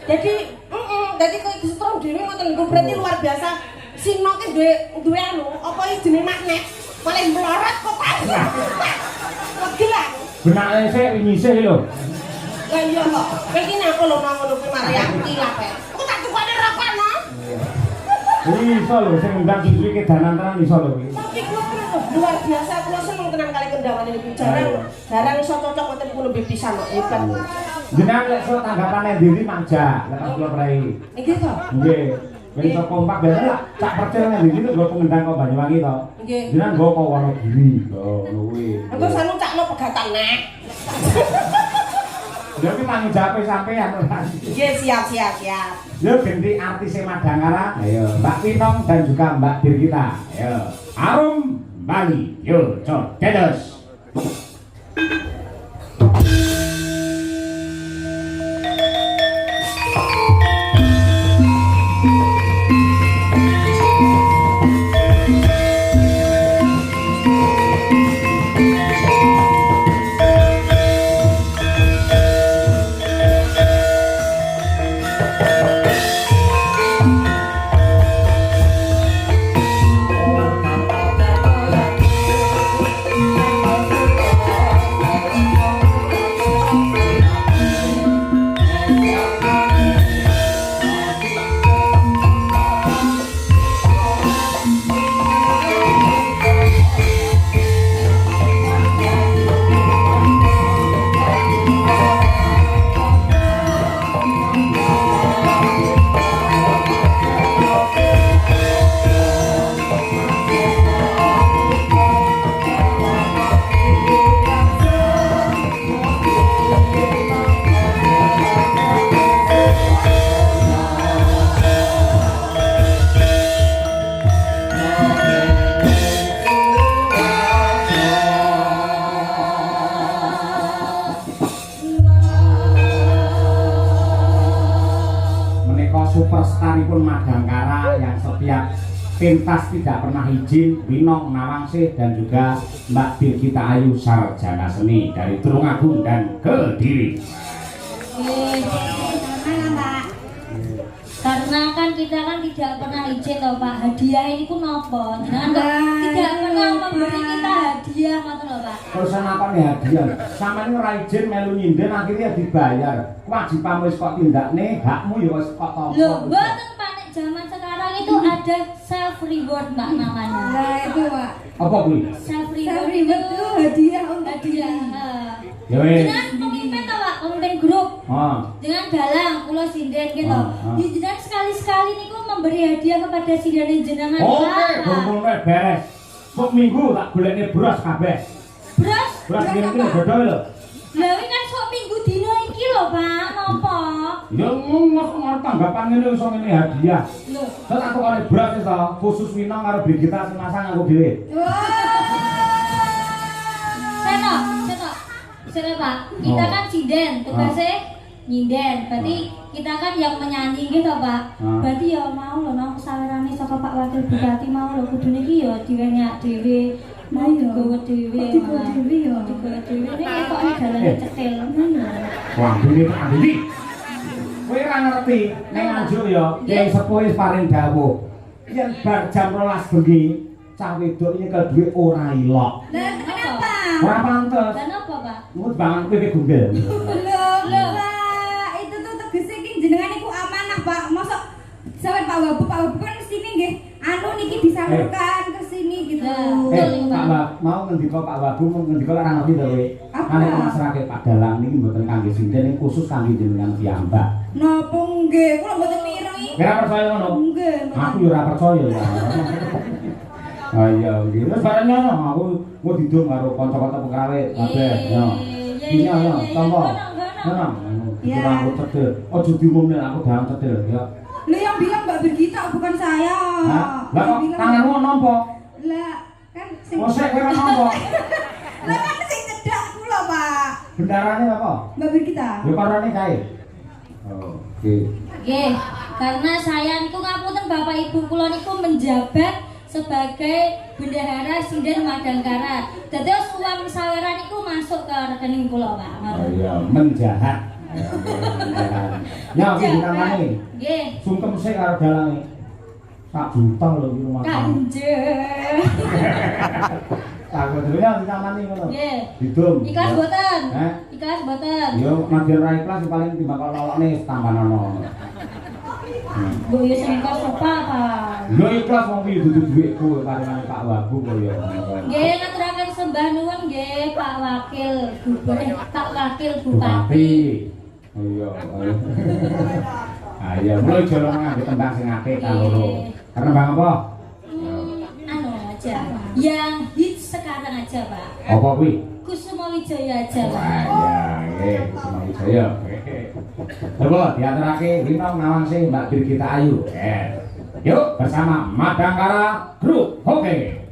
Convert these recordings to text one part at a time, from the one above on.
Jadi kowe disetrum dhewe ngoten niku berarti luar biasa. Sino ki duwe anu, apa iki jenenge magnet. Paling mlorot kok. Gila. Benake sik wingi sik lho. Lah iya kok. Kowe iki napa lho ngono kuwi mari aku kilap. Aku tak tukane rokok no. Iso lho sing ndang iki kedanan tenan iso lho iki. Tapi kula luar biasa, kula seneng tenan kali kendawan niku. Jarang iso cocok ngoten niku lebih pisan kok hebat. Jenengan lek sok tanggapane dhewe manja, lek kula prei. Nggih to? Nggih. Wis kompak ben lah cak percil nang iki nggo pengendang kok Banyuwangi to. Nggih. Jenengan nggo kok Wonogiri, ngono kuwi. Engko sanu cakno pegatan nek. Ya ki tanggung jawab sampean to. Nggih, siap. Ya ganti artise Madangkara. Ayo, Mbak Pinong dan juga Mbak Birgita. Ayo. Arum Bali. Yo, codedos. Superstaripun Madangkara yang setiap pentas tidak pernah izin, Winong Nawangsih dan juga Mbak Birgita Ayu sarjana seni dari Tulungagung dan Kediri. Karena kan kita kan tidak pernah izin loh Pak, hadiah ini pun nopo, tidak pernah memberi kita hadiah ngoten loh Pak. Urusan apa nih hadiah? Sama ini ora izin melu nyinden akhirnya dibayar. Kewajibanmu wis kok tindakne, hakmu ya wis kok tampa. Loh, mboten Pak, nek zaman sekarang itu ada self reward Mbak namanya. Nah itu Pak. Apa kuwi? Self reward itu hadiah untuk hadiah. Ya wis. Dengan pemimpin toh Pak, pemimpin grup. Dengan dalang kula sinden gitu. Jenengan sekali-sekali niku memberi hadiah kepada sidane jenengan. Oke, kumpulne beres. Sok minggu tak golekne beras kabeh. Beras? Beras iki godho lho. Lha iki kan sok minggu dino iki lho Pak, napa? Ya ngono tanggapan ngene iso ngene hadiah. Lho, Terus aku oleh beras wis to, khusus Winong karo Birgita sing masang aku dhewe. Seto Pak, kita kan sinden, tugasnya nyinden. Berarti kita kan yang menyanyi gitu Pak. Berarti ya mau lho nang sawerane saka Pak Wakil Bupati mau lho kudune iki ya diwenyak dhewe. Mau digowo dhewe. Digowo dhewe. Nek kok dalane cekel. Wah, ini tak andi. Kowe ora ngerti, ning Nganjuk ya, Kyai Sepuh wis paring dawuh. Yen bar jam 12 bengi, cah wedok nyekel dhuwit ora ilok. Lah kenapa? Ora pantes. Dan apa Pak? Mut bangan kowe gombel. Loh Pak, itu tuh tegese iki jenengan iku amanah Pak. Mosok sampe Pak Wabub kan kesini nggih. Anu niki disalurkan ke sini gitu. Pak Wab, mau ngendika Pak Wabub ngendika ora ngerti to kowe. Kane masrake Pak Dalang niki mboten kangge sinden, ning khusus kangge jenengan piyambak. Napa nggih, kula mboten mirengi. Kira percaya ngono? Nggih. Aku yo ora percaya ya. Ah iya, nggih. Wis bareng ngono, aku mau didung karo kanca-kanca pekrawe kabeh ya. Iya ya, tampa. Ngono. Iya. Aku cedel. Ojo diumumne aku dalam cedel ya. Lu yang bilang Mbak Birgita bukan saya. Hah? Lah kok tanganmu nampa? Lah kan sing Mosek kowe nampa. Lah kan sing cedak kula, Pak. Bendarane apa? Mbak Birgita. Ya karane kae. Oke. Nggih, karena saya niku ngapunten Bapak Ibu kula niku menjabat sebagai bendahara sinden Madangkara. Dadi uang saweran niku masuk ke rekening kula, Pak. Oh iya, menjahat. Ya iki ditamani. Nggih. Sungkem sik karo dalange. Sak juta lho iki rumah. Kanjeng. Aku dhewe ditamani ngono. Nggih. Didum. Ikhlas mboten? Heh. Ikhlas mboten? Yo madyan ra ikhlas paling timbang kok lolokne tambanono. Mbok yo sing ikhlas apa? Yo ikhlas wong iki dudu dhuwitku karene Pak Wabu kok yo. Nggih, ngaturaken sembah nuwun nggih Pak Wakil Gubernur, Pak Wakil Bupati. Oh iya. Ayo, mulai jolo ngambil tembang sing akeh ta loro. Karena bang apa? Anu aja. Yang hits sekarang aja, Pak. Apa kuwi? Kusuma Wijaya aja, Pak. Wah, iya, Kusuma Wijaya. Coba diaturake Rino ngawasi Mbak Birgita Ayu. Yuk bersama Madangkara Group. Oke.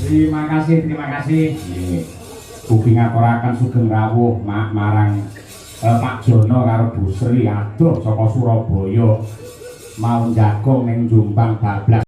Terima kasih. Nggih. Ugi ngaturaken sugeng rawuh marang Pak Jono karo Bu Sri adoh saka Surabaya mau njagong ning Jombang bablas.